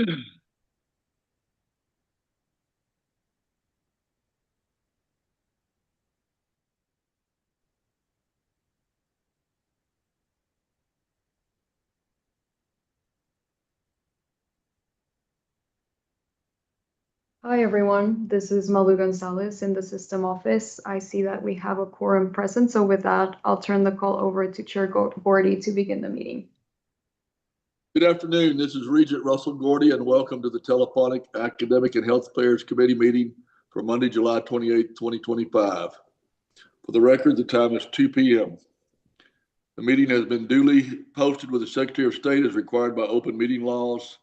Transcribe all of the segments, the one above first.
Hi, everyone. This is Malu Gonzalez in the system office. I see that we have a quorum present. So with that, I'll turn the call over to Chair Gordy to begin the meeting. Good afternoon. This is Regent Russell Gordy, and welcome to the Telephonic Academic and Health Affairs Committee meeting for Monday, July 28, 2025. For the record, the time is 2 p.m. The meeting has been duly posted with the Secretary of State as required by open meeting laws.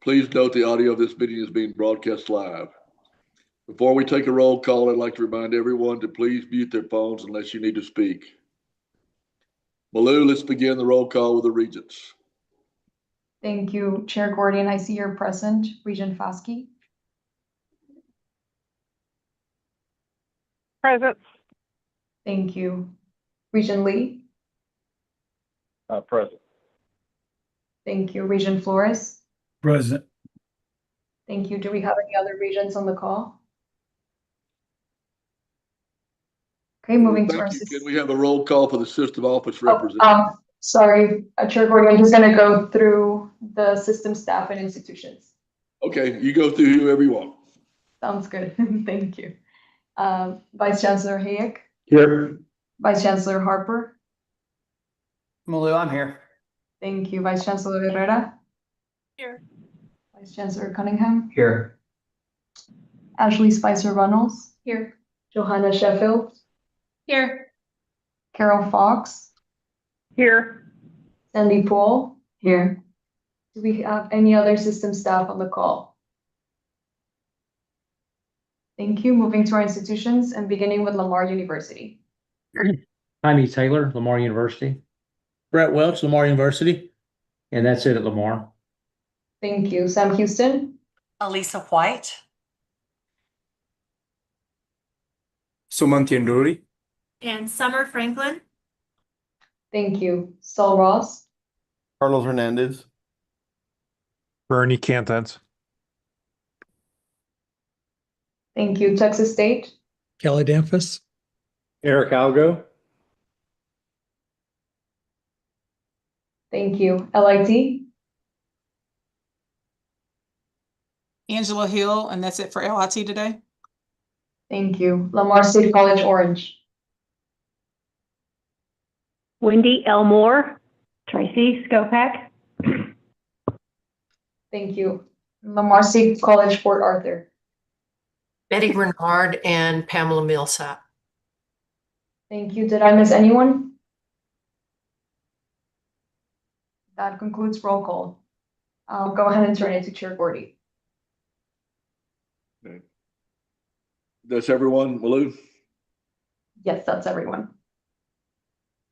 Please note the audio of this meeting is being broadcast live. Before we take a roll call, I'd like to remind everyone to please mute their phones unless you need to speak. Malu, let's begin the roll call with the regents. Thank you, Chair Gordy, and I see you're present. Regent Foskey. Present. Thank you. Regent Lee. Present. Thank you. Regent Flores. Present. Thank you. Do we have any other regents on the call? Okay, moving to our system. Can we have a roll call for the system office representative? Sorry, Chair Gordy, I'm just going to go through the system staff and institutions. Okay, you go through whoever you want. Sounds good. Thank you. Vice Chancellor Hayek. Here. Vice Chancellor Harper. Malu, I'm here. Thank you. Vice Chancellor Herrera. Here. Vice Chancellor Cunningham. Here. Ashley Spicer Runnels. Here. Johanna Sheffield. Here. Carol Fox. Here. Sandy Poole. Here. Do we have any other system staff on the call? Thank you. Moving to our institutions and beginning with Lamar University. Jaime Taylor, Lamar University. Brett Welch, Lamar University. And that's it at Lamar. Thank you. Sam Houston. Elisa White. Sumanthi Nduri. And Summer Franklin. Thank you. Saul Ross. Carlos Hernandez. Bernie Cantons. Thank you. Texas State. Kelly Danfus. Eric Algo. Thank you. LIT. Angela Hill, and that's it for LIT today. Thank you. Lamar State College Orange. Wendy Elmore. Tracy Skopak. Thank you. Lamar State College Port Arthur. Betty Bernard and Pamela Millsap. Thank you. Did I miss anyone? That concludes roll call. I'll go ahead and turn it to Chair Gordy. Okay. That's everyone, Malu? Yes, that's everyone.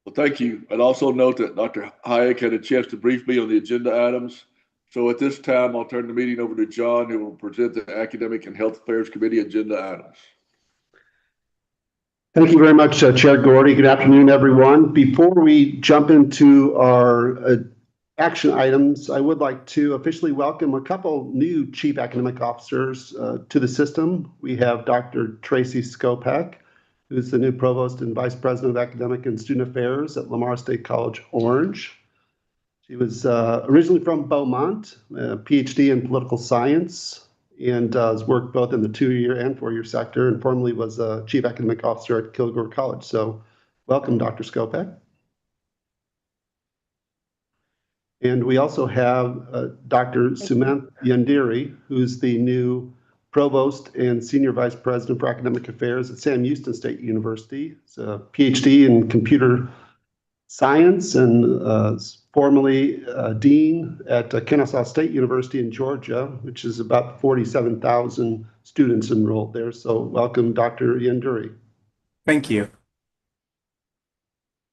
Well, thank you. I'd also note that Dr. Hayek had a chance to brief me on the agenda items. So at this time, I'll turn the meeting over to John, who will present the Academic and Health Affairs Committee agenda items. Thank you very much, Chair Gordy. Good afternoon, everyone. Before we jump into our action items, I would like to officially welcome a couple new Chief Academic Officers to the system. We have Dr. Tracy Skopak, who's the new Provost and Vice President of Academic and Student Affairs at Lamar State College Orange. She was originally from Beaumont, a PhD in political science, and has worked both in the 2-year and 4-year sector, and formerly was a Chief Academic Officer at Kilgore College. So welcome, Dr. Skopak. And we also have Dr. Sumanthi Nduri, who's the new Provost and Senior Vice President for Academic Affairs at Sam Houston State University. It's a PhD in computer science and formerly Dean at Kennesaw State University in Georgia, which is about 47,000 students enrolled there. So welcome, Dr. Nduri. Thank you.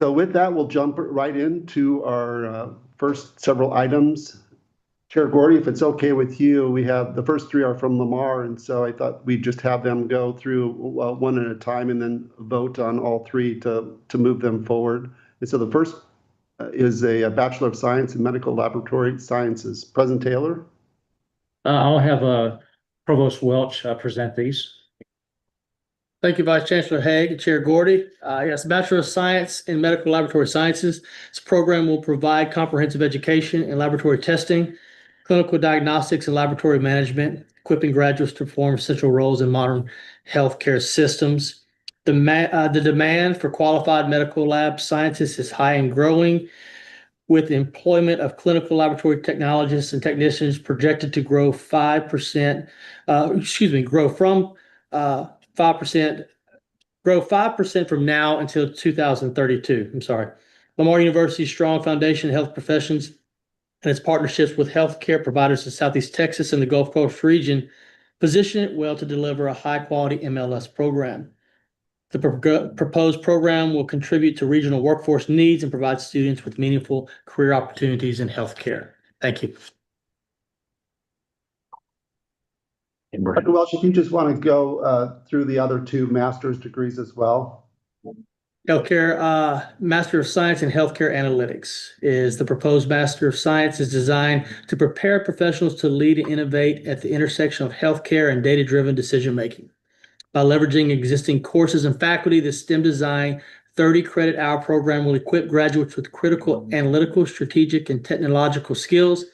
So with that, we'll jump right into our first several items. Chair Gordy, if it's okay with you, we have the first 3 are from Lamar, and so I thought we'd just have them go through one at a time and then vote on all 3 to move them forward. And so the first is a Bachelor of Science in Medical Laboratory Sciences. President Taylor. I'll have Provost Welch present these. Thank you, Vice Chancellor Haig and Chair Gordy. Yes, Bachelor of Science in Medical Laboratory Sciences. This program will provide comprehensive education in laboratory testing, clinical diagnostics, and laboratory management, equipping graduates to perform essential roles in modern healthcare systems. The demand for qualified medical lab scientists is high and growing, with the employment of clinical laboratory technologists and technicians projected to grow 5%, grow from 5%, grow 5% from now until 2032. I'm sorry. Lamar University's strong foundation in health professions and its partnerships with healthcare providers in Southeast Texas and the Gulf Coast region position it well to deliver a high-quality MLS program. The proposed program will contribute to regional workforce needs and provide students with meaningful career opportunities in healthcare. Thank you. Dr. Welch, if you just want to go through the other two master's degrees as well. Healthcare, Master of Science in Healthcare Analytics is the proposed Master of Science is designed to prepare professionals to lead and innovate at the intersection of healthcare and data-driven decision-making. By leveraging existing courses and faculty, the STEM Design 30-credit-hour program will equip graduates with critical analytical, strategic, and technological skills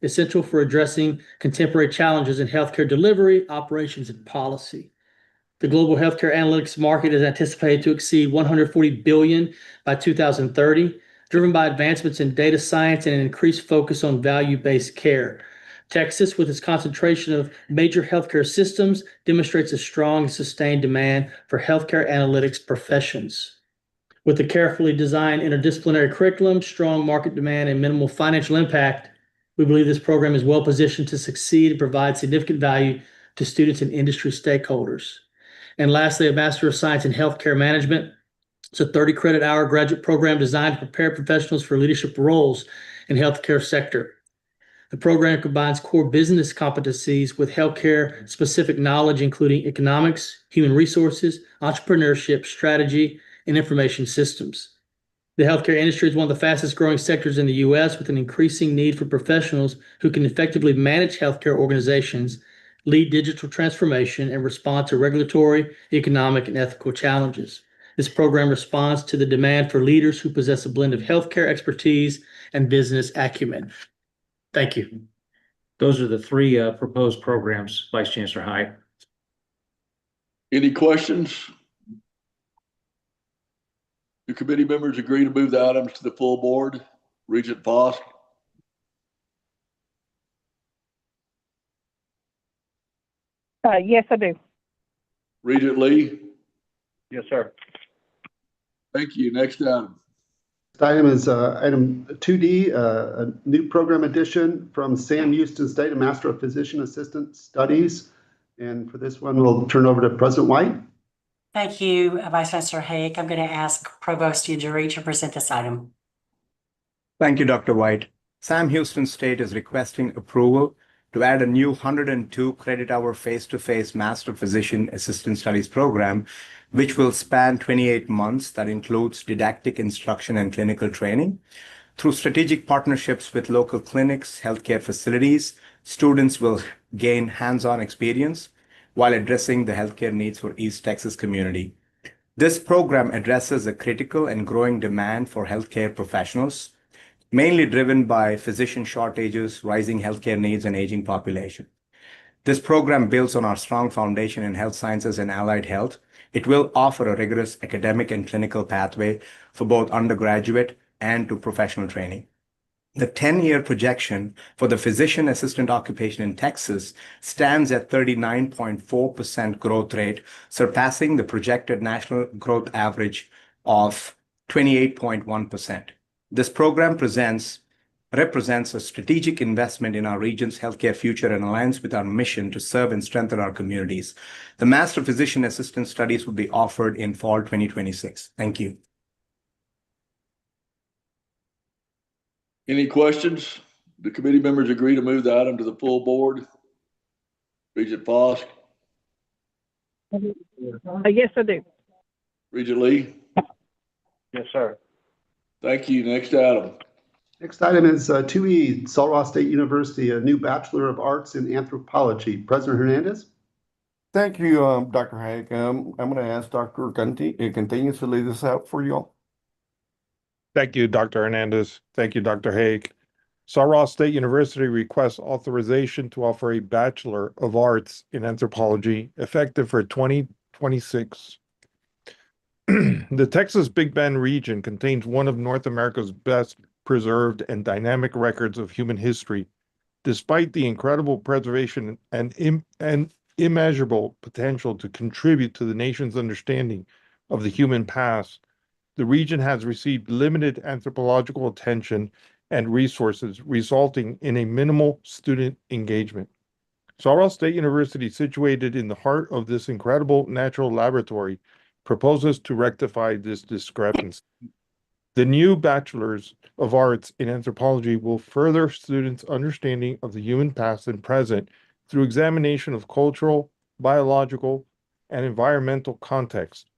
essential for addressing contemporary challenges in healthcare delivery, operations, and policy. The global healthcare analytics market is anticipated to exceed $140 billion by 2030, driven by advancements in data science and an increased focus on value-based care. Texas, with its concentration of major healthcare systems, demonstrates a strong and sustained demand for healthcare analytics professions. With a carefully designed interdisciplinary curriculum, strong market demand, and minimal financial impact, we believe this program is well positioned to succeed and provide significant value to students and industry stakeholders. And lastly, a Master of Science in Healthcare Management. It's a 30-credit-hour graduate program designed to prepare professionals for leadership roles in the healthcare sector. The program combines core business competencies with healthcare-specific knowledge, including economics, human resources, entrepreneurship, strategy, and information systems. The healthcare industry is one of the fastest-growing sectors in the U.S., with an increasing need for professionals who can effectively manage healthcare organizations, lead digital transformation, and respond to regulatory, economic, and ethical challenges. This program responds to the demand for leaders who possess a blend of healthcare expertise and business acumen. Thank you. Those are the three proposed programs, Vice Chancellor Haig. Any questions? Do committee members agree to move the items to the full board? Regent Foss? Yes, I do. Regent Lee? Yes, sir. Thank you. Next item. This item is item 2D, a new program addition from Sam Houston State, a Master of Physician Assistant Studies. And for this one, we'll turn over to President White. Thank you, Vice Chancellor Haig. I'm going to ask Provost Ujiri to present this item. Thank you, Dr. White. Sam Houston State is requesting approval to add a new 102 credit-hour face-to-face Master Physician Assistant Studies program, which will span 28 months. That includes didactic instruction and clinical training. Through strategic partnerships with local clinics, healthcare facilities, students will gain hands-on experience while addressing the healthcare needs for East Texas community. This program addresses a critical and growing demand for healthcare professionals, mainly driven by physician shortages, rising healthcare needs, and aging population. This program builds on our strong foundation in health sciences and allied health. It will offer a rigorous academic and clinical pathway for both undergraduate and to professional training. The 10-year projection for the physician assistant occupation in Texas stands at 39.4% growth rate, surpassing the projected national growth average of 28.1%. This program represents a strategic investment in our region's healthcare future and aligns with our mission to serve and strengthen our communities. The Master Physician Assistant Studies will be offered in fall 2026. Thank you. Any questions? Do committee members agree to move the item to the full board? Regent Foss? Yes, I do. Regent Lee? Yes, sir. Thank you. Next item. Next item is 2E, Sul Ross State University, a new Bachelor of Arts in Anthropology. President Hernandez? Thank you, Dr. Haig. I'm going to ask Dr. Continues to lead this out for you all. Thank you, Dr. Hernandez. Thank you, Dr. Haig. Sul Ross State University requests authorization to offer a Bachelor of Arts in Anthropology effective for 2026. The Texas Big Bend region contains one of North America's best preserved and dynamic records of human history. Despite the incredible preservation and immeasurable potential to contribute to the nation's understanding of the human past, the region has received limited anthropological attention and resources, resulting in a minimal student engagement. Sul Ross State University, situated in the heart of this incredible natural laboratory, proposes to rectify this discrepancy. The new Bachelors of Arts in Anthropology will further students' understanding of the human past and present through examination of cultural, biological, and environmental context.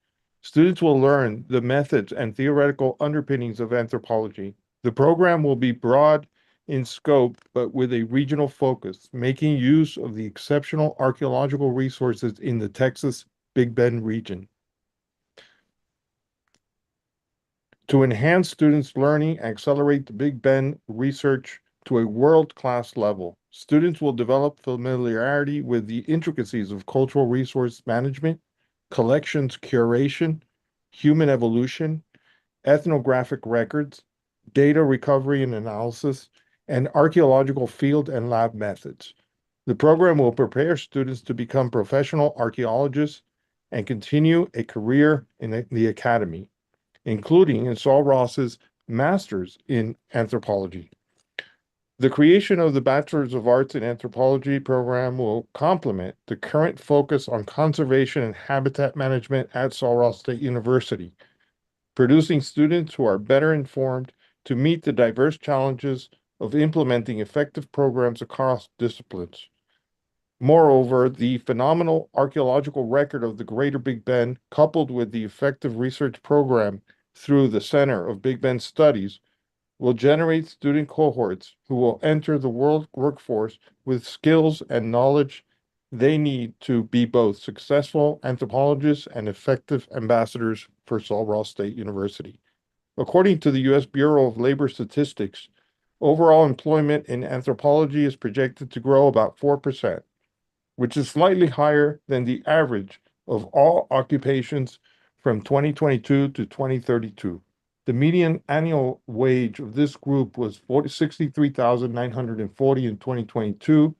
Students will learn the methods and theoretical underpinnings of anthropology. The program will be broad in scope, but with a regional focus, making use of the exceptional archaeological resources in the Texas Big Bend region. To enhance students' learning and accelerate the Big Bend research to a world-class level, students will develop familiarity with the intricacies of cultural resource management, collections curation, human evolution, ethnographic records, data recovery and analysis, and archaeological field and lab methods. The program will prepare students to become professional archaeologists and continue a career in the academy, including in Sul Ross's Master's in Anthropology. The creation of the Bachelors of Arts in Anthropology program will complement the current focus on conservation and habitat management at Sul Ross State University, producing students who are better informed to meet the diverse challenges of implementing effective programs across disciplines. Moreover, the phenomenal archaeological record of the Greater Big Bend, coupled with the effective research program through the Center of Big Bend Studies, will generate student cohorts who will enter the world workforce with skills and knowledge they need to be both successful anthropologists and effective ambassadors for Sul Ross State University. According to the U.S. Bureau of Labor Statistics, overall employment in anthropology is projected to grow about 4%, which is slightly higher than the average of all occupations from 2022 to 2032. The median annual wage of this group was $63,940 in 2022,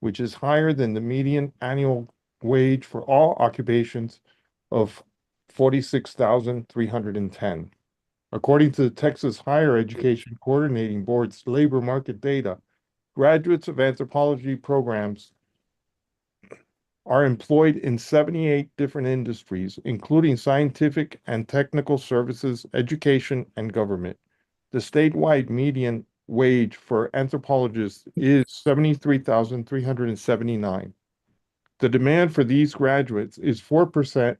which is higher than the median annual wage for all occupations of $46,310. According to the Texas Higher Education Coordinating Board's labor market data, graduates of anthropology programs are employed in 78 different industries, including scientific and technical services, education, and government. The statewide median wage for anthropologists is $73,379. The demand for these graduates is 4%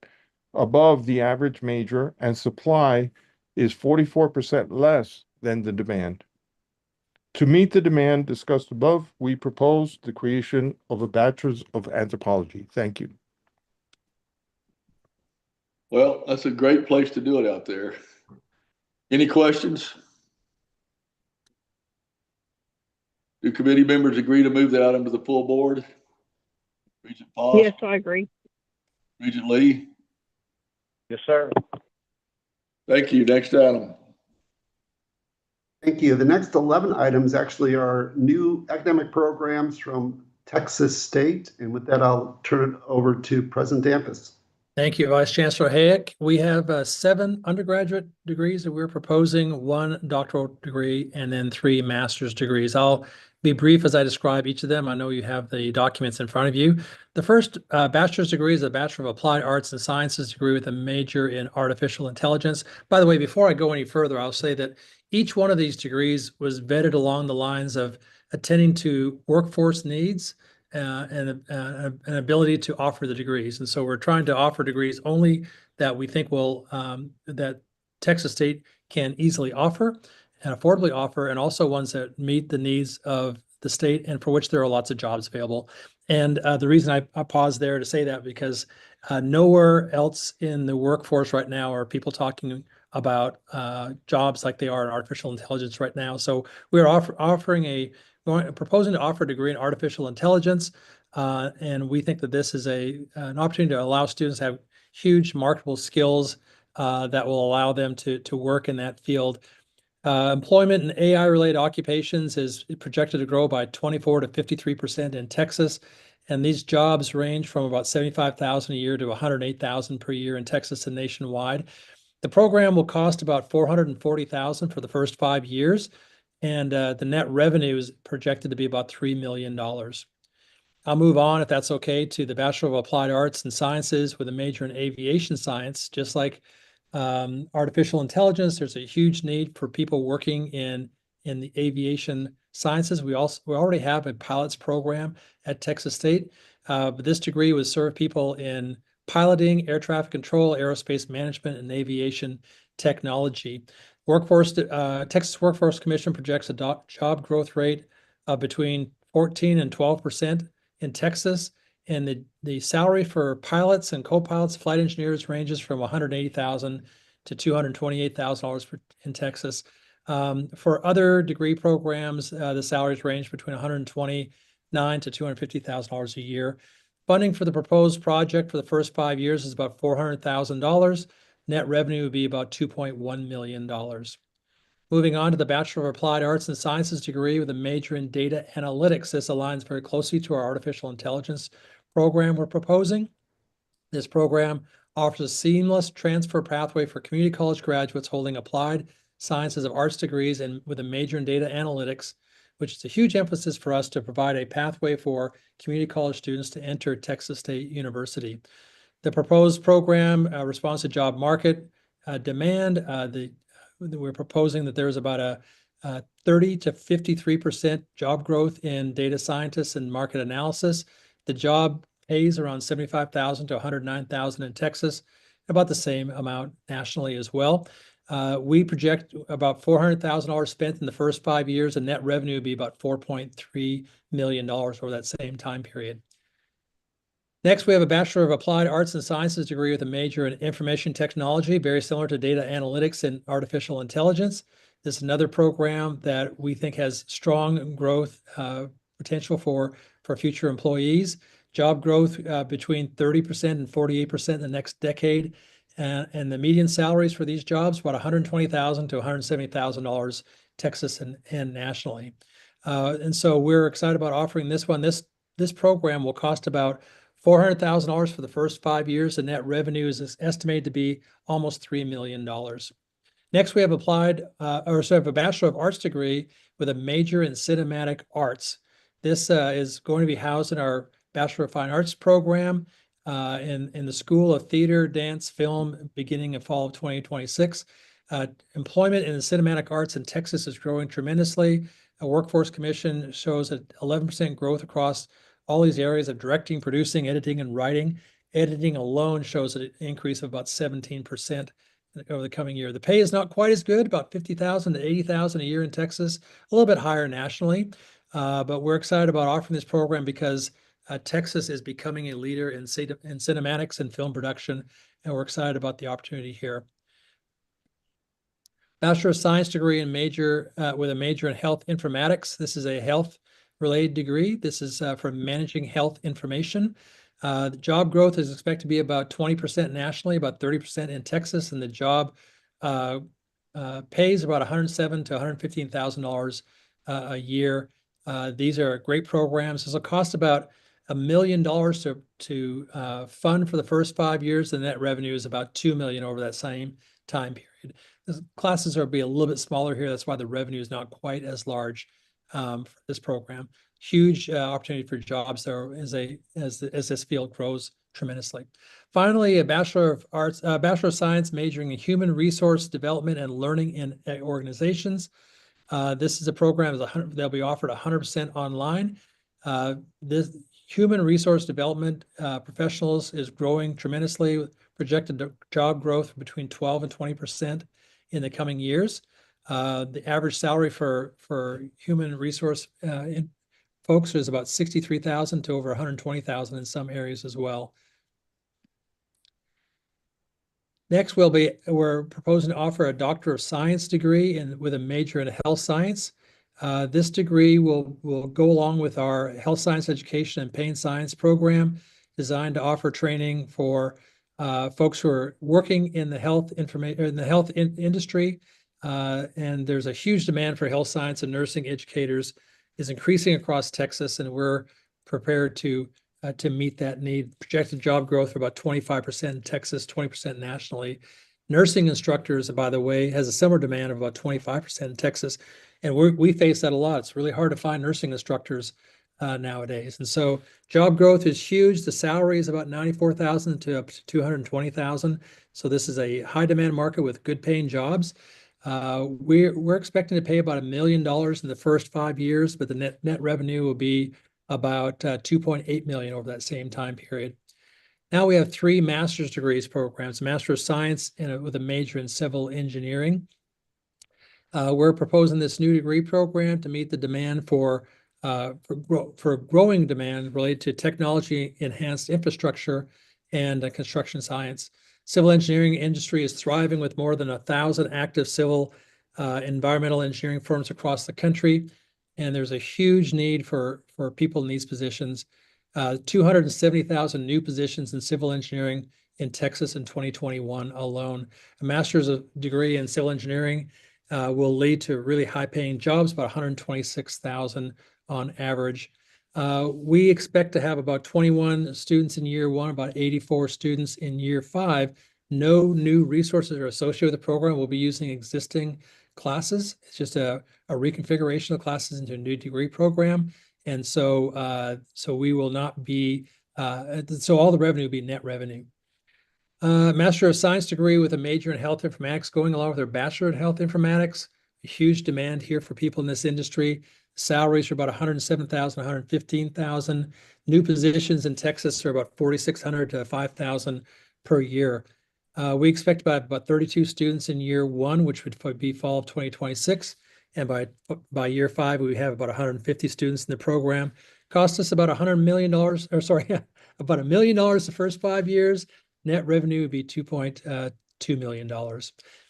above the average major, and supply is 44% less than the demand. To meet the demand discussed above, we propose the creation of a Bachelor's of Anthropology. Thank you. Well, that's a great place to do it out there. Any questions? Do committee members agree to move that item to the full board? Regent Foss? Yes, I agree. Regent Lee? Yes, sir. Thank you. Next item. Thank you. The next 11 items actually are new academic programs from Texas State. And with that, I'll turn it over to President Dampus. Thank you, Vice Chancellor Hayek. We have 7 undergraduate degrees that we're proposing, 1 doctoral degree, and then 3 master's degrees. I'll be brief as I describe each of them. I know you have the documents in front of you. The first bachelor's degree is a Bachelor of Applied Arts and Sciences degree with a major in artificial intelligence. By the way, before I go any further, I'll say that each one of these degrees was vetted along the lines of attending to workforce needs and an ability to offer the degrees. And so we're trying to offer degrees only that we think will, that Texas State can easily offer. and affordably offer, and also ones that meet the needs of the state and for which there are lots of jobs available. And the reason I pause there to say that because nowhere else in the workforce right now are people talking about jobs like they are in artificial intelligence right now. So we're proposing to offer a degree in artificial intelligence, and we think that this is an opportunity to allow students to have huge marketable skills that will allow them to work in that field. Employment in AI-related occupations is projected to grow by 24 to 53% in Texas, and these jobs range from about 75,000 a year to 108,000 per year in Texas and nationwide. The program will cost about $440,000 for the first 5 years, and the net revenue is projected to be about $3 million. I'll move on, if that's okay, to the Bachelor of Applied Arts and Sciences with a major in aviation science. Just like artificial intelligence, there's a huge need for people working in the aviation sciences. We already have a pilots program at Texas State, but this degree would serve people in piloting, air traffic control, aerospace management, and aviation technology. Texas Workforce Commission projects a job growth rate of between 14 and 12% in Texas, and the salary for pilots and co-pilots, flight engineers ranges from $180,000 to $228,000 in Texas. For other degree programs, the salaries range between $129,000 to $250,000 a year. Funding for the proposed project for the first 5 years is about $400,000. Net revenue would be about $2.1 million. Moving on to the Bachelor of Applied Arts and Sciences degree with a major in data analytics. This aligns very closely to our artificial intelligence program we're proposing. This program offers a seamless transfer pathway for community college graduates holding applied sciences of arts degrees and with a major in data analytics, which is a huge emphasis for us to provide a pathway for community college students to enter Texas State University. The proposed program responds to job market demand. We're proposing that there is about a 30 to 53% job growth in data scientists and market analysis. The job pays around $75,000 to $109,000 in Texas, about the same amount nationally as well. We project about $400,000 spent in the first 5 years, and net revenue would be about $4.3 million over that same time period. Next, we have a Bachelor of Applied Arts and Sciences degree with a major in information technology, very similar to data analytics and artificial intelligence. This is another program that we think has strong growth potential for future employees. Job growth between 30% and 48% in the next decade. And the median salaries for these jobs, about $120,000 to $170,000 Texas and nationally. And so we're excited about offering this one. This program will cost about $400,000 for the first 5 years. The net revenue is estimated to be almost $3 million. Next, we have a Bachelor of Arts degree with a major in cinematic arts. This is going to be housed in our Bachelor of Fine Arts program in the School of Theater, Dance, Film, beginning in fall of 2026. Employment in the cinematic arts in Texas is growing tremendously. A Workforce Commission shows an 11% growth across all these areas of directing, producing, editing, and writing. Editing alone shows an increase of about 17% over the coming year. The pay is not quite as good, about $50,000 to $80,000 a year in Texas, a little bit higher nationally. But we're excited about offering this program because Texas is becoming a leader in cinematics and film production, and we're excited about the opportunity here. Bachelor of Science degree in with a major in health informatics. This is a health-related degree. This is for managing health information. The job growth is expected to be about 20% nationally, about 30% in Texas, and the job pays about $107,000 to $115,000 a year. These are great programs. This will cost about $1 million to fund for the first 5 years. The net revenue is about $2 million over that same time period. The classes will be a little bit smaller here. That's why the revenue is not quite as large for this program. Huge opportunity for jobs there as this field grows tremendously. Finally, a Bachelor of Science majoring in Human Resource Development and Learning in Organizations. This is a program that'll be offered 100% online. This Human Resource Development professionals is growing tremendously, with projected job growth between 12 and 20% in the coming years. The average salary for human resource folks is about 63,000 to over 120,000 in some areas as well. Next, we're proposing to offer a Doctor of Science degree with a major in health science. This degree will go along with our health science education and pain science program, designed to offer training for folks who are working in the health industry. And there's a huge demand for health science and nursing educators is increasing across Texas, and we're prepared to meet that need. Projected job growth for about 25% in Texas, 20% nationally. Nursing instructors, by the way, has a similar demand of about 25% in Texas. And we face that a lot. It's really hard to find nursing instructors nowadays. And so job growth is huge. The salary is about 94,000 to up to 220,000. So this is a high demand market with good paying jobs. We're expecting to pay about $1 million in the first 5 years, but the net revenue will be about 2.8 million over that same time period. Now we have 3 master's degrees programs, Master of Science with a major in civil engineering. We're proposing this new degree program to meet the demand for growing demand related to technology enhanced infrastructure and construction science. Civil engineering industry is thriving with more than 1,000 active civil environmental engineering firms across the country. And there's a huge need for people in these positions. 270,000 new positions in civil engineering in Texas in 2021 alone. A master's degree in civil engineering will lead to really high-paying jobs, about 126,000 on average. We expect to have about 21 students in year 1, about 84 students in year 5. No new resources are associated with the program. We'll be using existing classes. It's just a reconfiguration of classes into a new degree program. And so we will not be, so all the revenue will be net revenue. Master of Science degree with a major in health informatics going along with our Bachelor in Health Informatics. A huge demand here for people in this industry. Salaries are about 107,000, 115,000. New positions in Texas are about 4,600 to 5,000 per year. We expect about 32 students in year 1, which would be fall of 2026. And by year 5, we have about 150 students in the program. Cost us about $100 million, or sorry, about $1 million the first 5 years. Net revenue would be $2.2 million.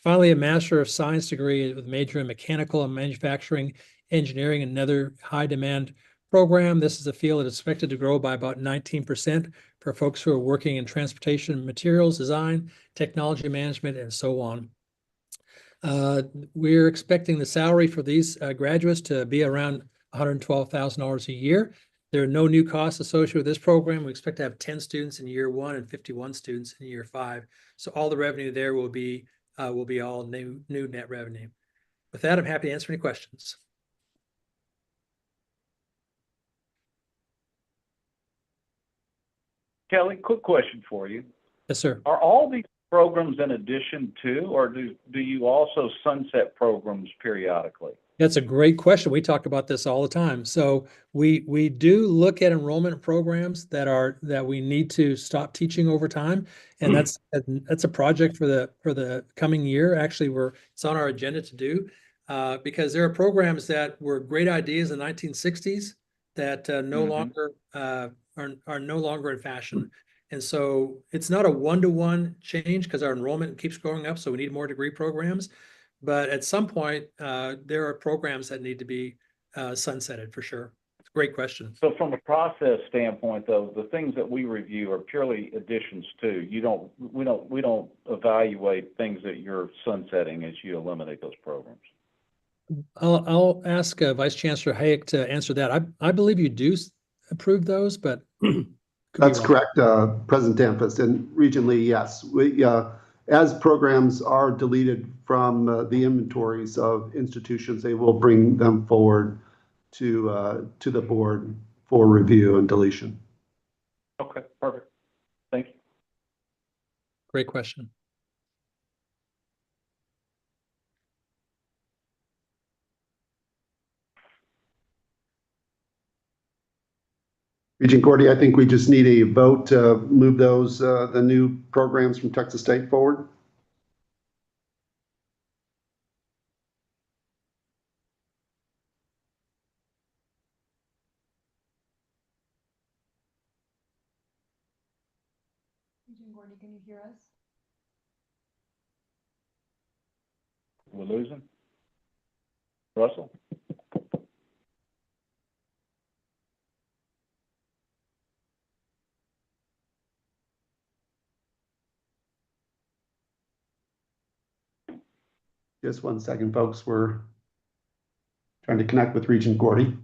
Finally, a Master of Science degree with major in mechanical and manufacturing engineering, another high demand program. This is a field that is expected to grow by about 19% for folks who are working in transportation, materials design, technology management, and so on. We're expecting the salary for these graduates to be around $112,000 a year. There are no new costs associated with this program. We expect to have 10 students in year 1 and 51 students in year 5. So all the revenue there will be all new net revenue. With that, I'm happy to answer any questions. Kelly, quick question for you. Yes, sir. Are all these programs in addition to, or do you also sunset programs periodically? That's a great question. We talk about this all the time. So we do look at enrollment programs that we need to stop teaching over time, and that's a project for the coming year. Actually, it's on our agenda to do because there are programs that were great ideas in the 1960s that no longer are no longer in fashion. And so it's not a one-to-one change because our enrollment keeps going up, so we need more degree programs. But at some point, there are programs that need to be sunsetted for sure. It's a great question. So from a process standpoint, though, the things that we review are purely additions to. We don't evaluate things that you're sunsetting as you eliminate those programs. I'll ask Vice Chancellor Hayek to answer that. I believe you do approve those, but that's correct, President Tampus. And regionally, yes, as programs are deleted from the inventories of institutions, they will bring them forward to the board for review and deletion. Okay, perfect. Thank you. Great question. Regent Gordy, I think we just need a vote to move those, the new programs from Texas State forward. Agent Gordy, can you hear us? We're losing? Russell? Just one second, folks. We're trying to connect with Regent Gordy.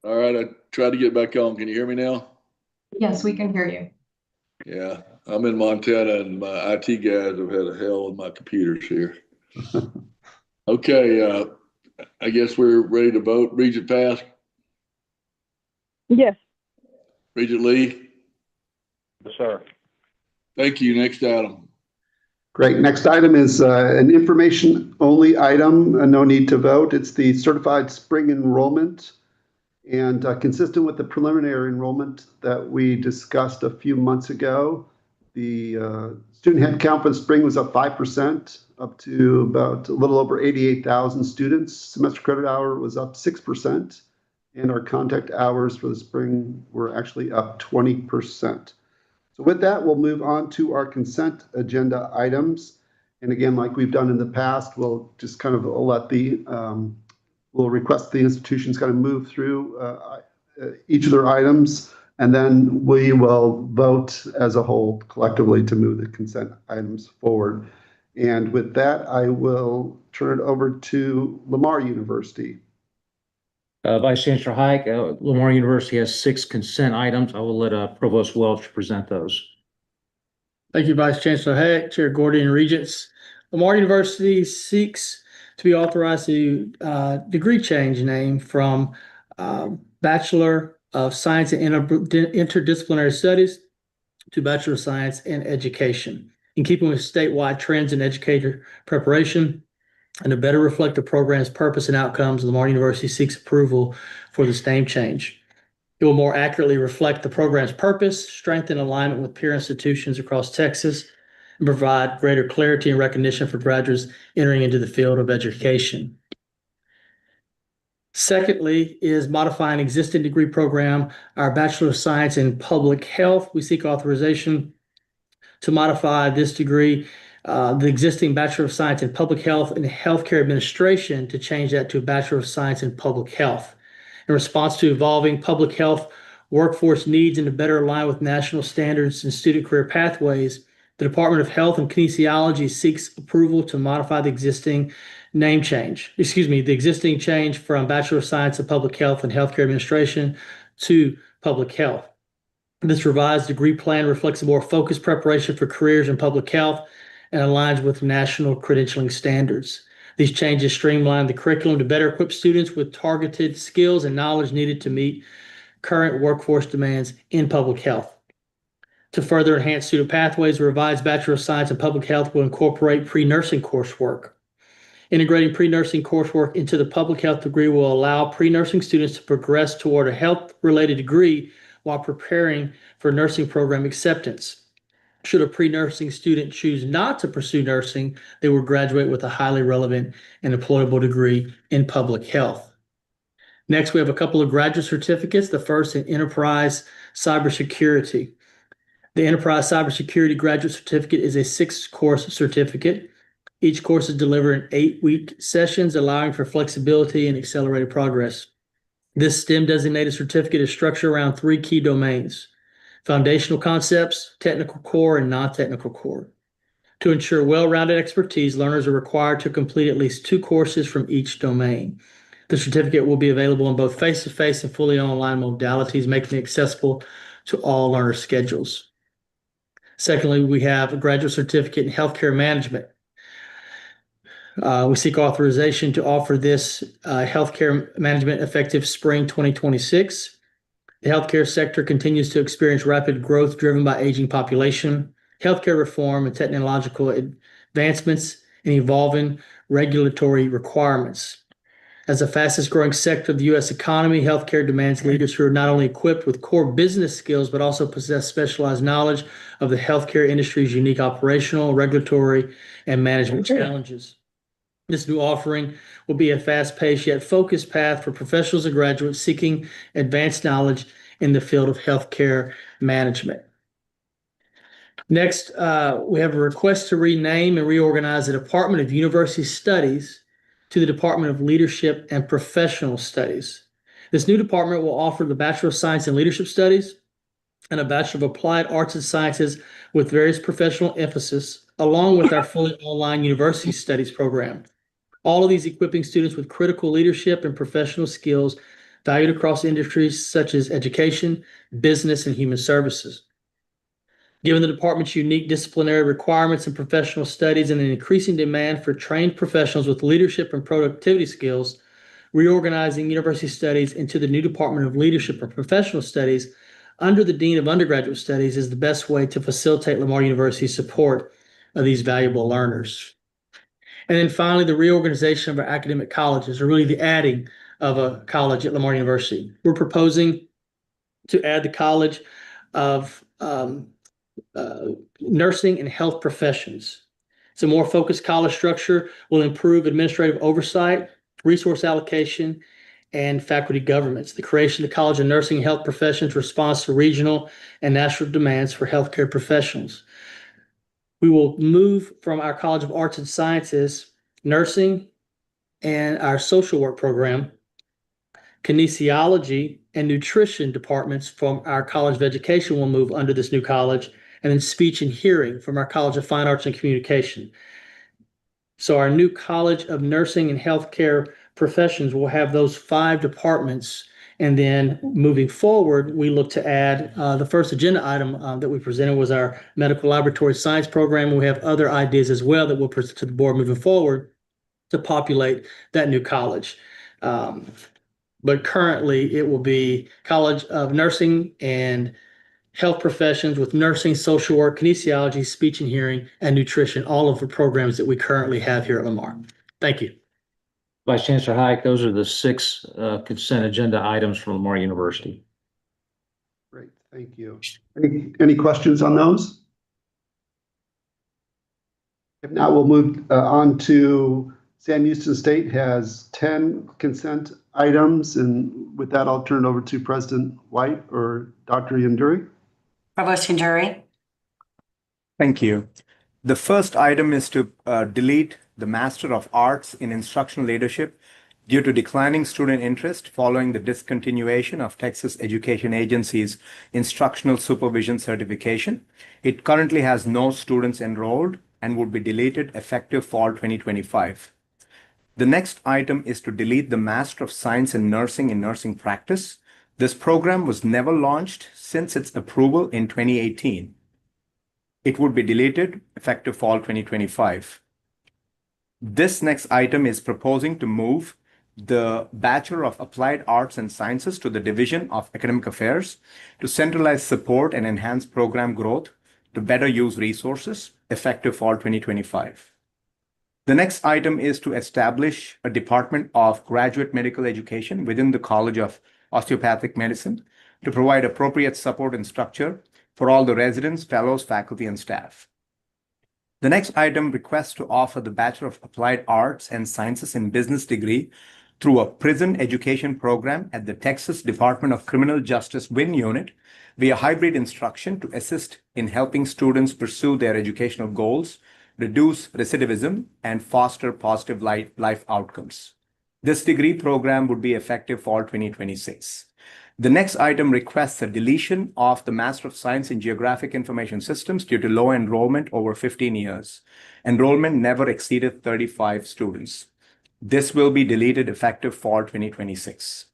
All right, I tried to get back on. Can you hear me now? Yes, we can hear you. Yeah, I'm in Montana and my IT guys have had a hell with my computers here. Okay, I guess we're ready to vote. Regent Pass, Yes. Regent Lee, Yes, sir. thank you. Next item. Great. Next item is an information-only item, no need to vote. It's the certified spring enrollment. And consistent with the preliminary enrollment that we discussed a few months ago, the student head count for the spring was up 5%, up to about a little over 88,000 students. Semester credit hour was up 6%, and our contact hours for the spring were actually up 20%. So with that, we'll move on to our consent agenda items. And again, like we've done in the past, we'll just kind of let we'll request the institutions kind of move through each of their items, and then we will vote as a whole collectively to move the consent items forward. And with that, I will turn it over to Lamar University. Vice Chancellor Hike, Lamar University has 6 consent items. I will let Provost Welch present those. Thank you, Vice Chancellor Hayek, Chair Gordy, and Regents. Lamar University seeks to be authorized to degree change name from Bachelor of Science in Interdisciplinary Studies to Bachelor of Science in Education. In keeping with statewide trends in educator preparation and to better reflect the program's purpose and outcomes, Lamar University seeks approval for this name change. It will more accurately reflect the program's purpose, strengthen alignment with peer institutions across Texas, and provide greater clarity and recognition for graduates entering into the field of education. Secondly is modifying existing degree program, our Bachelor of Science in Public Health. We seek authorization to modify this degree, the existing Bachelor of Science in Public Health and Healthcare Administration, to change that to a Bachelor of Science in Public Health. In response to evolving public health workforce needs and to better align with national standards and student career pathways, the Department of Health and Kinesiology seeks approval to modify the existing the existing change from Bachelor of Science in Public Health and Healthcare Administration to Public Health. This revised degree plan reflects a more focused preparation for careers in public health and aligns with national credentialing standards. These changes streamline the curriculum to better equip students with targeted skills and knowledge needed to meet current workforce demands in public health. To further enhance student pathways, the revised Bachelor of Science in Public Health will incorporate pre-nursing coursework. Integrating pre-nursing coursework into the public health degree will allow pre-nursing students to progress toward a health-related degree while preparing for nursing program acceptance. Should a pre-nursing student choose not to pursue nursing, they will graduate with a highly relevant and employable degree in public health. Next, we have a couple of graduate certificates. The first in Enterprise Cybersecurity. The Enterprise Cybersecurity Graduate Certificate is a 6-course certificate. Each course is delivered in 8-week sessions, allowing for flexibility and accelerated progress. This STEM designated certificate is structured around 3 key domains: foundational concepts, technical core, and non-technical core. To ensure well-rounded expertise, learners are required to complete at least 2 courses from each domain. The certificate will be available in both face-to-face and fully online modalities, making it accessible to all learner schedules. Secondly, we have a graduate certificate in healthcare management. We seek authorization to offer this healthcare management effective spring 2026. The healthcare sector continues to experience rapid growth driven by aging population, healthcare reform, and technological advancements and evolving regulatory requirements. As the fastest growing sector of the U.S. economy, healthcare demands leaders who are not only equipped with core business skills, but also possess specialized knowledge of the healthcare industry's unique operational, regulatory, and management challenges. This new offering will be a fast-paced yet focused path for professionals and graduates seeking advanced knowledge in the field of healthcare management. Next, we have a request to rename and reorganize the Department of University Studies to the Department of Leadership and Professional Studies. This new department will offer the Bachelor of Science in Leadership Studies and a Bachelor of Applied Arts and Sciences with various professional emphasis, along with our fully online University Studies program. All of these equipping students with critical leadership and professional skills valued across industries such as education, business, and human services. Given the department's unique disciplinary requirements and professional studies and an increasing demand for trained professionals with leadership and productivity skills, reorganizing University Studies into the new Department of Leadership and Professional Studies under the Dean of Undergraduate Studies is the best way to facilitate Lamar University's support of these valuable learners. And then finally, the reorganization of our academic colleges, or really the adding of a college at Lamar University. We're proposing to add the College of Nursing and Health Professions. It's a more focused college structure, will improve administrative oversight, resource allocation, and faculty governance. The creation of the College of Nursing and Health Professions responds to regional and national demands for healthcare professionals. We will move from our College of Arts and Sciences, nursing, and our social work program, kinesiology, and nutrition departments from our College of Education will move under this new college, and then speech and hearing from our College of Fine Arts and Communication. So our new College of Nursing and Healthcare Professions will have those 5 departments. And then moving forward, we look to add the first agenda item that we presented was our medical laboratory science program. We have other ideas as well that we'll present to the board moving forward to populate that new college. But currently it will be College of Nursing and Health Professions with nursing, social work, kinesiology, speech and hearing, and nutrition, all of the programs that we currently have here at Lamar. Thank you. Vice Chancellor Hayek, those are the 6 consent agenda items from Lamar University. Great, thank you. Any questions on those? If not, we'll move on to Sam Houston State has 10 consent items, and with that, I'll turn it over to President White or Dr. Yanduri. Provost Yanduri. Thank you. The first item is to delete the Master of Arts in Instructional Leadership due to declining student interest following the discontinuation of Texas Education Agency's Instructional Supervision Certification. It currently has no students enrolled and would be deleted effective fall 2025. The next item is to delete the Master of Science in Nursing and Nursing Practice. This program was never launched since its approval in 2018. It would be deleted effective fall 2025. This next item is proposing to move the Bachelor of Applied Arts and Sciences to the Division of Academic Affairs to centralize support and enhance program growth to better use resources effective fall 2025. The next item is to establish a Department of Graduate Medical Education within the College of Osteopathic Medicine to provide appropriate support and structure for all the residents, fellows, faculty, and staff. The next item requests to offer the Bachelor of Applied Arts and Sciences in Business degree through a prison education program at the Texas Department of Criminal Justice WIN unit via hybrid instruction to assist in helping students pursue their educational goals, reduce recidivism, and foster positive life outcomes. This degree program would be effective fall 2026. The next item requests a deletion of the Master of Science in Geographic Information Systems due to low enrollment over 15 years. Enrollment never exceeded 35 students. This will be deleted effective fall 2026.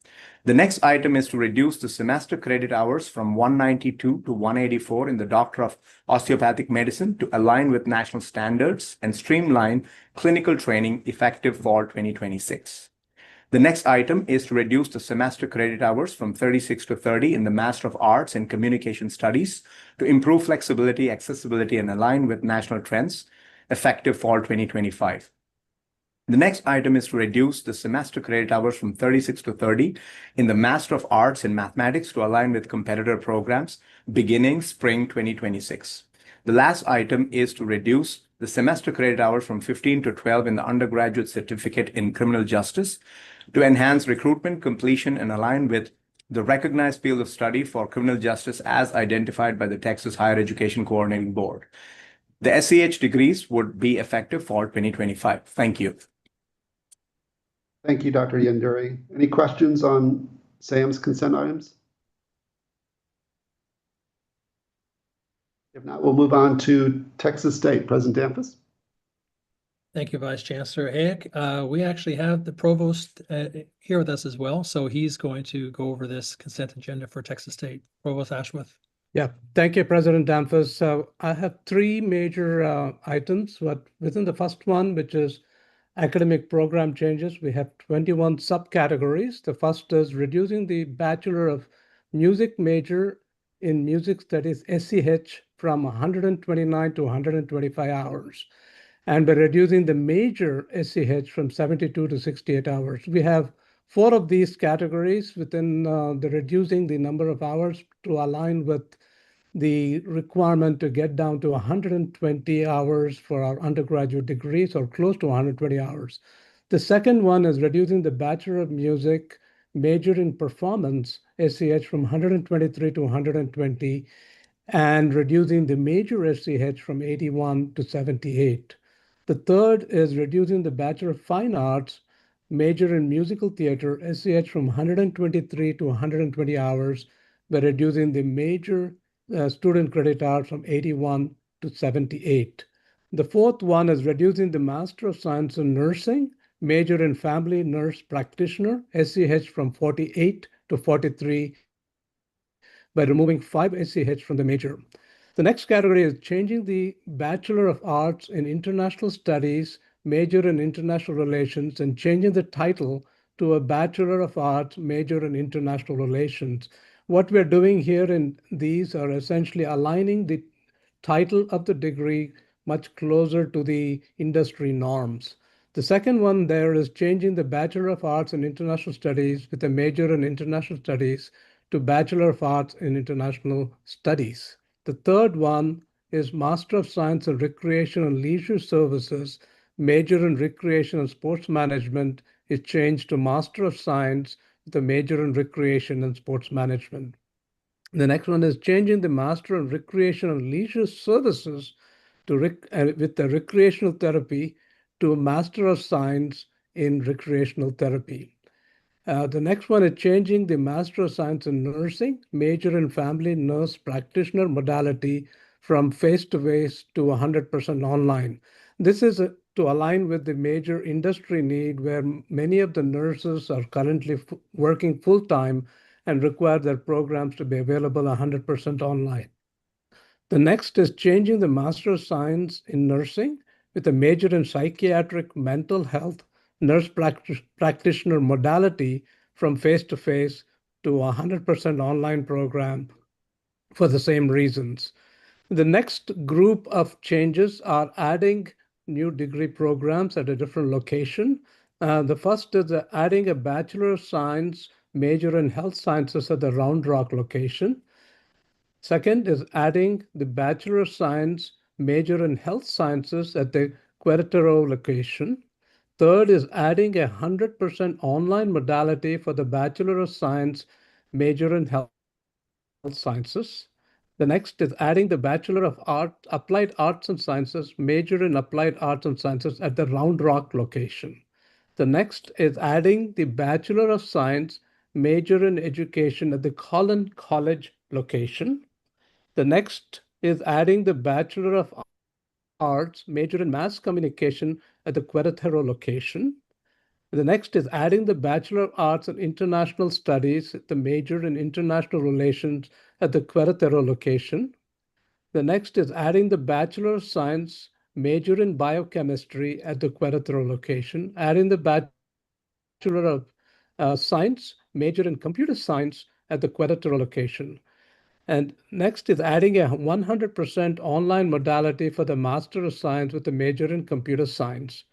The next item is to reduce the semester credit hours from 192 to 184 in the Doctor of Osteopathic Medicine to align with national standards and streamline clinical training effective fall 2026. The next item is to reduce the semester credit hours from 36 to 30 in the Master of Arts in Communication Studies to improve flexibility, accessibility, and align with national trends. effective fall 2025. The next item is to reduce the semester credit hours from 36 to 30 in the Master of Arts in Mathematics to align with competitor programs beginning spring 2026. The last item is to reduce the semester credit hours from 15 to 12 in the undergraduate certificate in criminal justice to enhance recruitment, completion, and align with the recognized field of study for criminal justice as identified by the Texas Higher Education Coordinating Board. The SEH degrees would be effective fall 2025. Thank you. Thank you, Dr. Yanduri. Any questions on Sam's consent items? If not, we'll move on to Texas State. President Danfus. Thank you, Vice Chancellor Hayek. We actually have the provost here with us as well, so he's going to go over this consent agenda for Texas State. Provost Ashworth. Yeah, thank you, President Danfus. I have three major items, but within the first one, which is academic program changes, we have 21 subcategories. The first is reducing the Bachelor of Music major in Music Studies SEH from 129 to 125 hours. And by reducing the major SEH from 72 to 68 hours. We have 4 of these categories within the reducing the number of hours to align with the requirement to get down to 120 hours for our undergraduate degrees or close to 120 hours. The second one is reducing the Bachelor of Music major in performance SEH from 123 to 120 and reducing the major SEH from 81 to 78. The third is reducing the Bachelor of Fine Arts major in musical theater SEH from 123 to 120 hours by reducing the major student credit hours from 81 to 78. The fourth one is reducing the Master of Science in Nursing major in Family Nurse Practitioner SEH from 48 to 43 by removing 5 SEH from the major. The next category is changing the Bachelor of Arts in International Studies major in International Relations and changing the title to a Bachelor of Arts major in International Relations. What we're doing here in these are essentially aligning the title of the degree much closer to the industry norms. The second one there is changing the Bachelor of Arts in International Studies with a major in International Studies to Bachelor of Arts in International Studies. The third one is Master of Science in Recreation and Leisure Services, major in Recreation and Sports Management is changed to Master of Science with a major in Recreation and Sports Management. The next one is changing the Master in Recreation and Leisure Services to with the Recreational Therapy to a Master of Science in Recreational Therapy. The next one is changing the Master of Science in Nursing, major in Family Nurse Practitioner modality from face-to-face to 100% online. This is to align with the major industry need where many of the nurses are currently working full-time and require their programs to be available 100% online. The next is changing the Master of Science in Nursing with a major in Psychiatric Mental Health Nurse Practitioner modality from face-to-face to 100% online program for the same reasons. The next group of changes are adding new degree programs at a different location. The first is adding a Bachelor of Science major in Health Sciences at the Round Rock location. Second is adding the Bachelor of Science major in Health Sciences at the Querétaro location. Third is adding a 100% online modality for the Bachelor of Science major in Health Sciences. The next is adding the Bachelor of Applied Arts and Sciences major in Applied Arts and Sciences at the Round Rock location. The next is adding the Bachelor of Science major in Education at the Collin College location. The next is adding the Bachelor of Arts major in Mass Communication at the Querétaro location. The next is adding the Bachelor of Arts in International Studies, the major in International Relations at the Querétaro location. The next is adding the Bachelor of Science major in Biochemistry at the Querétaro location, adding the Bachelor of Science major in Computer Science at the Querétaro location. And next is adding a 100% online modality for the Master of Science with a major in computer science.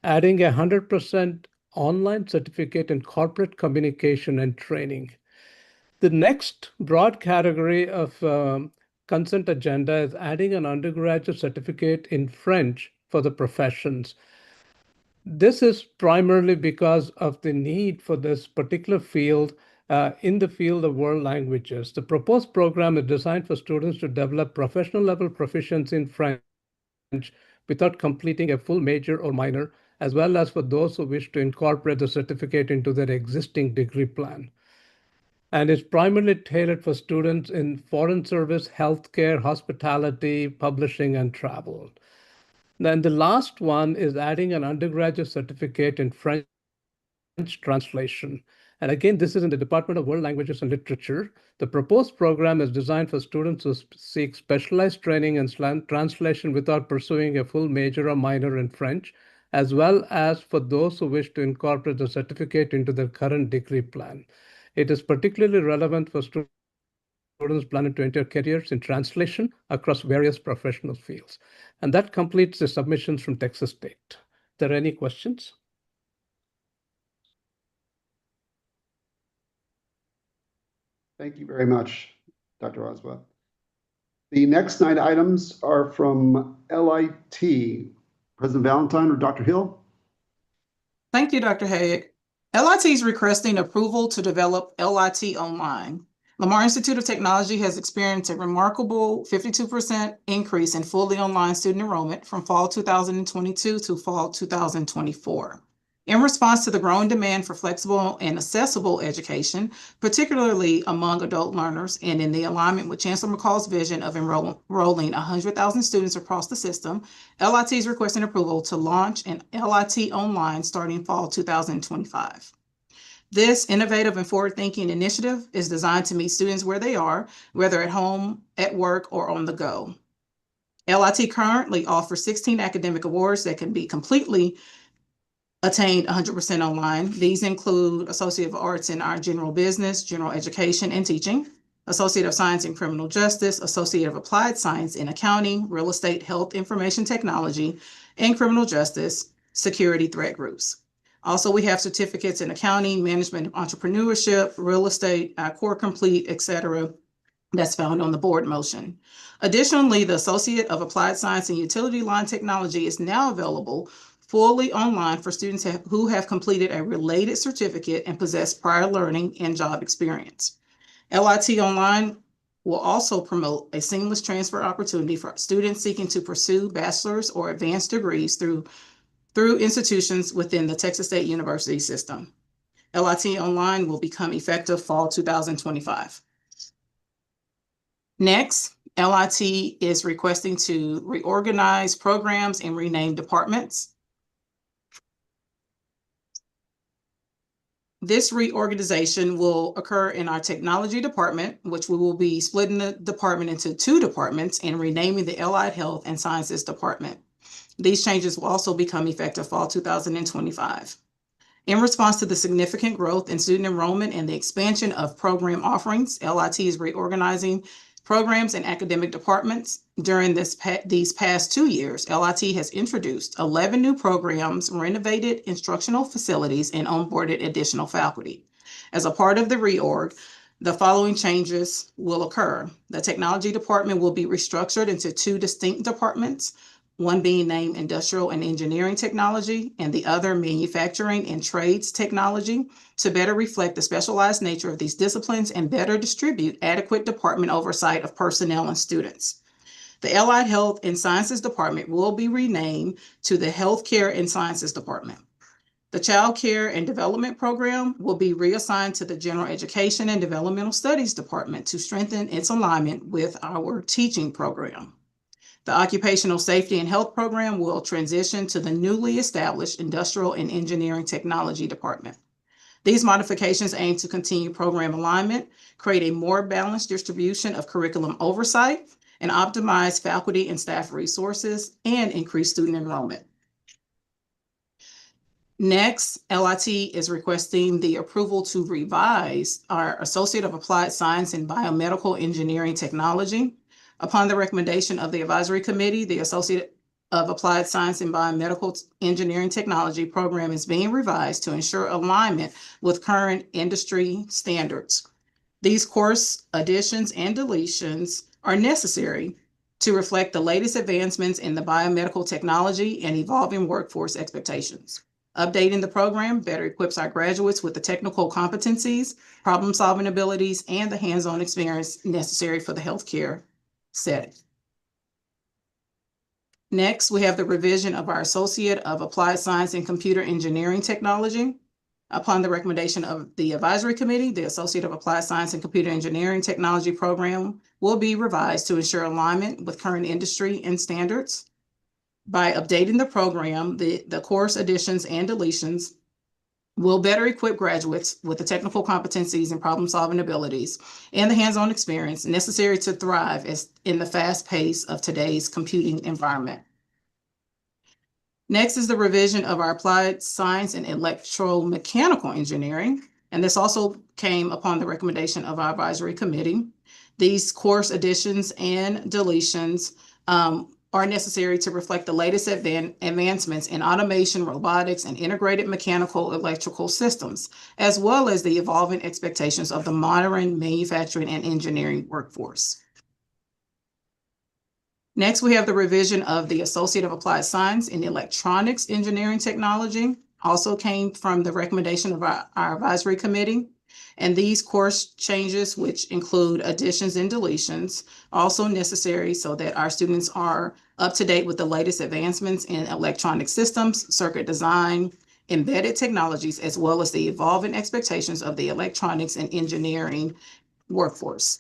Adding a 100% online certificate in corporate communication and training. The next broad category of consent agenda is adding an undergraduate certificate in French for the professions. This is primarily because of the need for this particular field in the field of world languages. The proposed program is designed for students to develop professional level proficiency in French without completing a full major or minor, as well as for those who wish to incorporate the certificate into their existing degree plan. And it's primarily tailored for students in foreign service, healthcare, hospitality, publishing, and travel. Then the last one is adding an undergraduate certificate in French translation. And again, this is in the Department of World Languages and Literature. The proposed program is designed for students who seek specialized training in translation without pursuing a full major or minor in French, as well as for those who wish to incorporate the certificate into their current degree plan. It is particularly relevant for students planning to enter careers in translation across various professional fields. And that completes the submissions from Texas State. Are there any questions? Thank you very much, Dr. Oswald. The next 9 items are from LIT. President Valentine or Dr. Hill? Thank you, Dr. Haig. LIT is requesting approval to develop LIT Online. Lamar Institute of Technology has experienced a remarkable 52% increase in fully online student enrollment from fall 2022 to fall 2024. In response to the growing demand for flexible and accessible education, particularly among adult learners, and in the alignment with Chancellor McCall's vision of enrolling 100,000 students across the system, LIT is requesting approval to launch an LIT Online starting fall 2025. This innovative and forward-thinking initiative is designed to meet students where they are, whether at home, at work, or on the go. LIT currently offers 16 academic awards that can be completely attained 100% online. These include Associate of Arts in our general business, general education, and teaching, Associate of Science in criminal justice, Associate of Applied Science in accounting, real estate, health information technology, and criminal justice, security threat groups. Also, we have certificates in accounting, management, entrepreneurship, real estate, core complete, etc. That's found on the board motion. Additionally, the Associate of Applied Science and Utility Line Technology is now available fully online for students who have completed a related certificate and possess prior learning and job experience. LIT Online will also promote a seamless transfer opportunity for students seeking to pursue bachelor's or advanced degrees through institutions within the Texas State University system. LIT Online will become effective fall 2025. Next, LIT is requesting to reorganize programs and rename departments. This reorganization will occur in our technology department, which we will be splitting the department into 2 departments and renaming the Allied Health and Sciences Department. These changes will also become effective fall 2025. In response to the significant growth in student enrollment and the expansion of program offerings, LIT is reorganizing programs and academic departments. During these past 2 years, LIT has introduced 11 new programs, renovated instructional facilities, and onboarded additional faculty. As a part of the reorg, the following changes will occur. The technology department will be restructured into 2 distinct departments, one being named Industrial and Engineering Technology, and the other Manufacturing and Trades Technology, to better reflect the specialized nature of these disciplines and better distribute adequate department oversight of personnel and students. The Allied Health and Sciences Department will be renamed to the Healthcare and Sciences Department. The Child Care and Development Program will be reassigned to the General Education and Developmental Studies Department to strengthen its alignment with our teaching program. The Occupational Safety and Health Program will transition to the newly established Industrial and Engineering Technology Department. These modifications aim to continue program alignment, create a more balanced distribution of curriculum oversight, and optimize faculty and staff resources, and increase student enrollment. Next, LIT is requesting the approval to revise our Associate of Applied Science in Biomedical Engineering Technology. Upon the recommendation of the Advisory Committee, the Associate of Applied Science in Biomedical Engineering Technology program is being revised to ensure alignment with current industry standards. These course additions and deletions are necessary to reflect the latest advancements in the biomedical technology and evolving workforce expectations. Updating the program better equips our graduates with the technical competencies, problem-solving abilities, and the hands-on experience necessary for the healthcare setting. Next, we have the revision of our Associate of Applied Science in Computer Engineering Technology. Upon the recommendation of the Advisory Committee, the Associate of Applied Science in Computer Engineering Technology program will be revised to ensure alignment with current industry and standards. By updating the program, the course additions and deletions will better equip graduates with the technical competencies and problem-solving abilities and the hands-on experience necessary to thrive in the fast pace of today's computing environment. Next is the revision of our Applied Science and Electromechanical Engineering, and this also came upon the recommendation of our Advisory Committee. These course additions and deletions are necessary to reflect the latest advancements in automation, robotics, and integrated mechanical electrical systems, as well as the evolving expectations of the modern manufacturing and engineering workforce. Next, we have the revision of the Associate of Applied Science in Electronics Engineering Technology, also came from the recommendation of our Advisory Committee. And these course changes, which include additions and deletions, also necessary so that our students are up to date with the latest advancements in electronic systems, circuit design, embedded technologies, as well as the evolving expectations of the electronics and engineering workforce.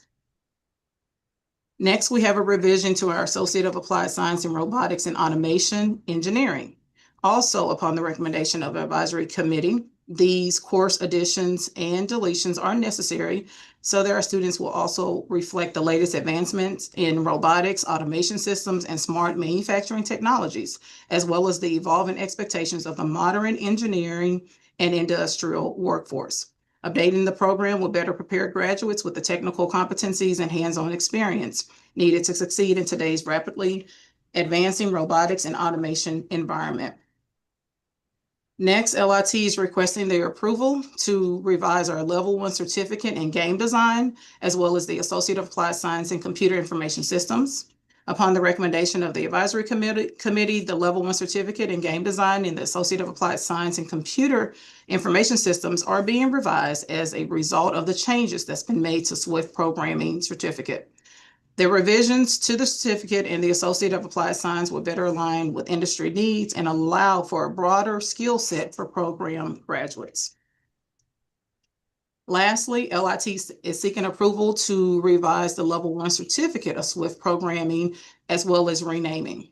Next, we have a revision to our Associate of Applied Science in Robotics and Automation Engineering. Also, upon the recommendation of the Advisory Committee, these course additions and deletions are necessary so that our students will also reflect the latest advancements in robotics, automation systems, and smart manufacturing technologies, as well as the evolving expectations of the modern engineering and industrial workforce. Updating the program will better prepare graduates with the technical competencies and hands-on experience needed to succeed in today's rapidly advancing robotics and automation environment. Next, LIT is requesting their approval to revise our Level 1 certificate in game design, as well as the Associate of Applied Science in Computer Information Systems. Upon the recommendation of the Advisory Committee, the Level 1 certificate in game design and the Associate of Applied Science in Computer Information Systems are being revised as a result of the changes that's been made to Swift Programming Certificate. The revisions to the certificate and the Associate of Applied Science will better align with industry needs and allow for a broader skill set for program graduates. Lastly, LIT is seeking approval to revise the Level 1 certificate of Swift Programming as well as renaming.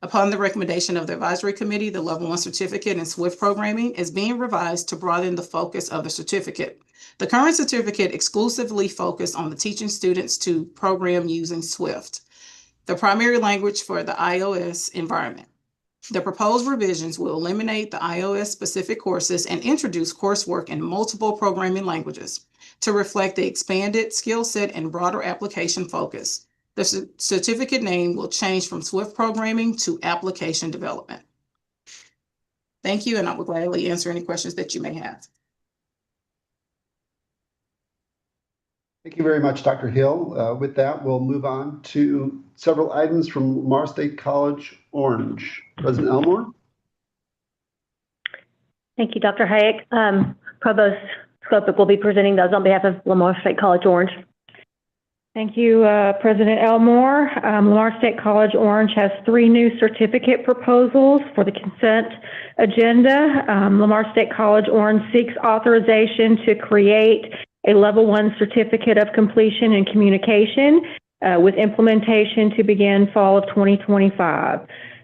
Upon the recommendation of the Advisory Committee, the Level 1 certificate in Swift Programming is being revised to broaden the focus of the certificate. The current certificate exclusively focused on the teaching students to program using Swift, the primary language for the iOS environment. The proposed revisions will eliminate the iOS-specific courses and introduce coursework in multiple programming languages to reflect the expanded skill set and broader application focus. The certificate name will change from Swift Programming to Application Development. Thank you, and I will gladly answer any questions that you may have. Thank you very much, Dr. Hill. With that, we'll move on to several items from Lamar State College Orange. President Elmore. Thank you, Dr. Hayek. Provost Skopik will be presenting those on behalf of Lamar State College Orange. Thank you, President Elmore. Lamar State College Orange has 3 new certificate proposals for the consent agenda. Lamar State College Orange seeks authorization to create a Level 1 Certificate of Completion in Communication with implementation to begin fall of 2025.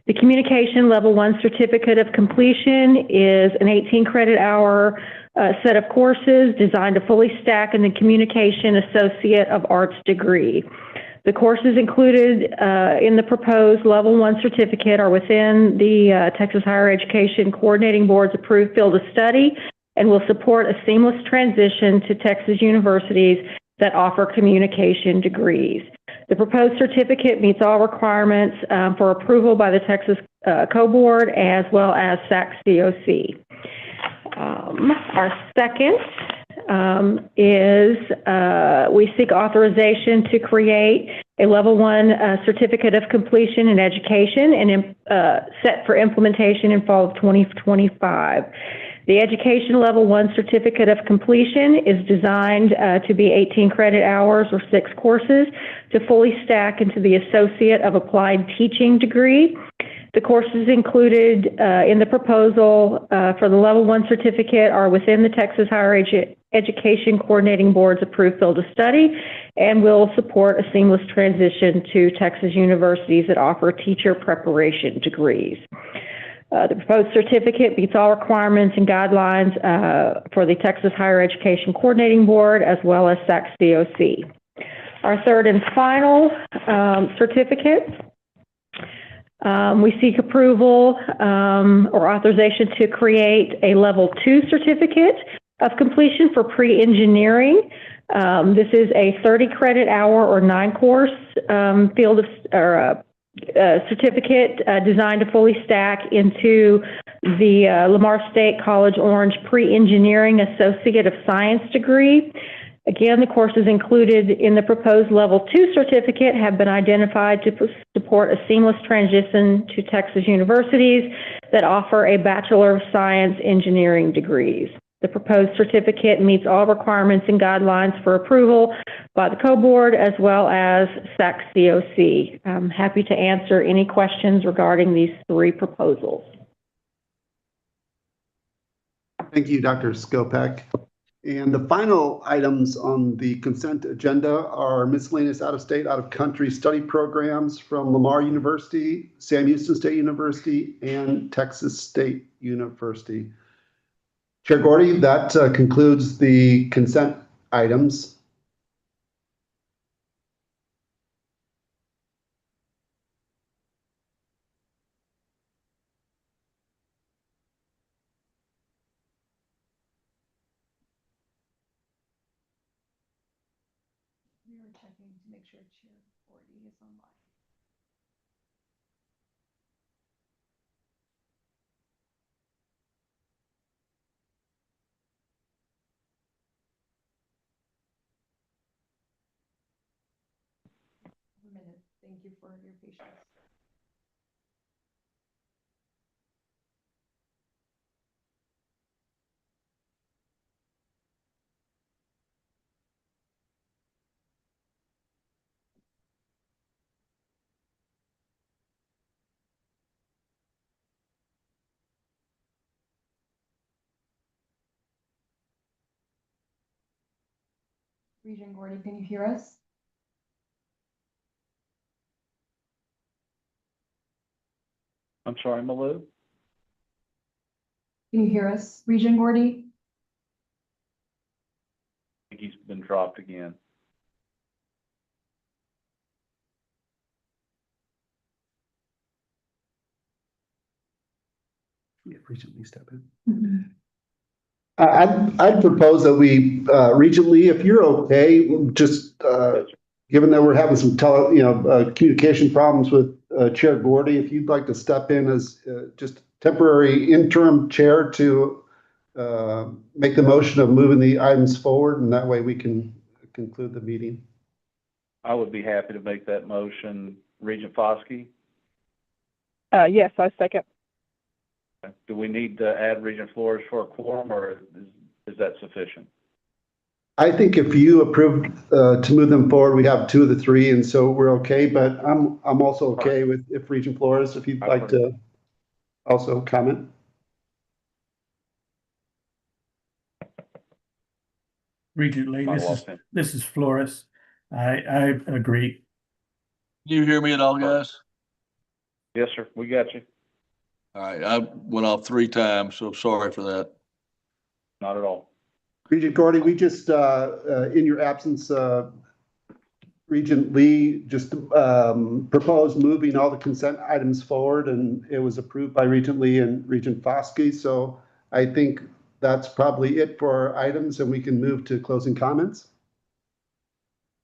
The Communication Level 1 Certificate of Completion is an 18 credit hour set of courses designed to fully stack in the Communication Associate of Arts degree. The courses included in the proposed Level 1 certificate are within the Texas Higher Education Coordinating Board's approved field of study and will support a seamless transition to Texas universities that offer communication degrees. The proposed certificate meets all requirements for approval by the Texas Co-Board as well as SACS-COC. Our second is we seek authorization to create a Level 1 Certificate of Completion in Education and set for implementation in fall of 2025. The Education Level 1 Certificate of Completion is designed to be 18 credit hours or 6 courses to fully stack into the Associate of Applied Teaching degree. The courses included in the proposal for the Level 1 certificate are within the Texas Higher Education Coordinating Board's approved field of study and will support a seamless transition to Texas universities that offer teacher preparation degrees. The proposed certificate meets all requirements and guidelines for the Texas Higher Education Coordinating Board as well as SACS-COC. Our third and final certificate, we seek approval or authorization to create a Level 2 certificate of completion for pre-engineering. This is a 30 credit hour or 9 course field of certificate designed to fully stack into the Lamar State College Orange Pre-Engineering Associate of Science degree. Again, the courses included in the proposed Level 2 certificate have been identified to support a seamless transition to Texas universities that offer a Bachelor of Science Engineering degrees. The proposed certificate meets all requirements and guidelines for approval by the Co-Board as well as SACS-COC. I'm happy to answer any questions regarding these 3 proposals. Thank you, Dr. Skopek. And the final items on the consent agenda are miscellaneous out-of-state, out-of-country study programs from Lamar University, Sam Houston State University, and Texas State University. Chair Gordy, that concludes the consent items. We are checking to make sure Chair Gordy is online. A minute. Thank you for your patience. Regent Gordy, can you hear us? I'm sorry, Malou? Can you hear us, Regent Gordy? I think he's been dropped again. Yeah, recently step in. I'd propose that we regionally, if you're okay, just given that we're having some communication problems with Chair Gordy, if you'd like to step in as just temporary interim chair to make the motion of moving the items forward, and that way we can conclude the meeting. I would be happy to make that motion. Regent Foskey? Yes, I second. Do we need to add Regent Flores for a quorum, or is that sufficient? I think if you approve to move them forward, we have 2 of the 3, and so we're okay. But I'm also okay with if Regent Flores, if you'd like to also comment. Regent Lee, this is Flores. I agree. Can you hear me at all, guys? Yes, sir. We got you. All right. I went off 3 times, so sorry for that. Not at all. Regent Gordy, we just, in your absence, Regent Lee just proposed moving all the consent items forward, and it was approved by Regent Lee and Regent Foskey. So I think that's probably it for our items, and we can move to closing comments.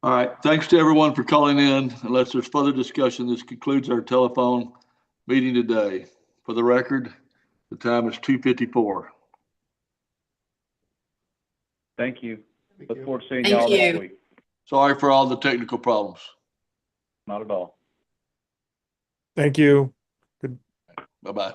All right. Thanks to everyone for calling in. Unless there's further discussion, this concludes our telephone meeting today. For the record, the time is 2:54. Thank you. Thank Look you. forward to seeing Thank y'all next you. week. Sorry for all the technical problems. Not at all. Thank you. Bye-bye.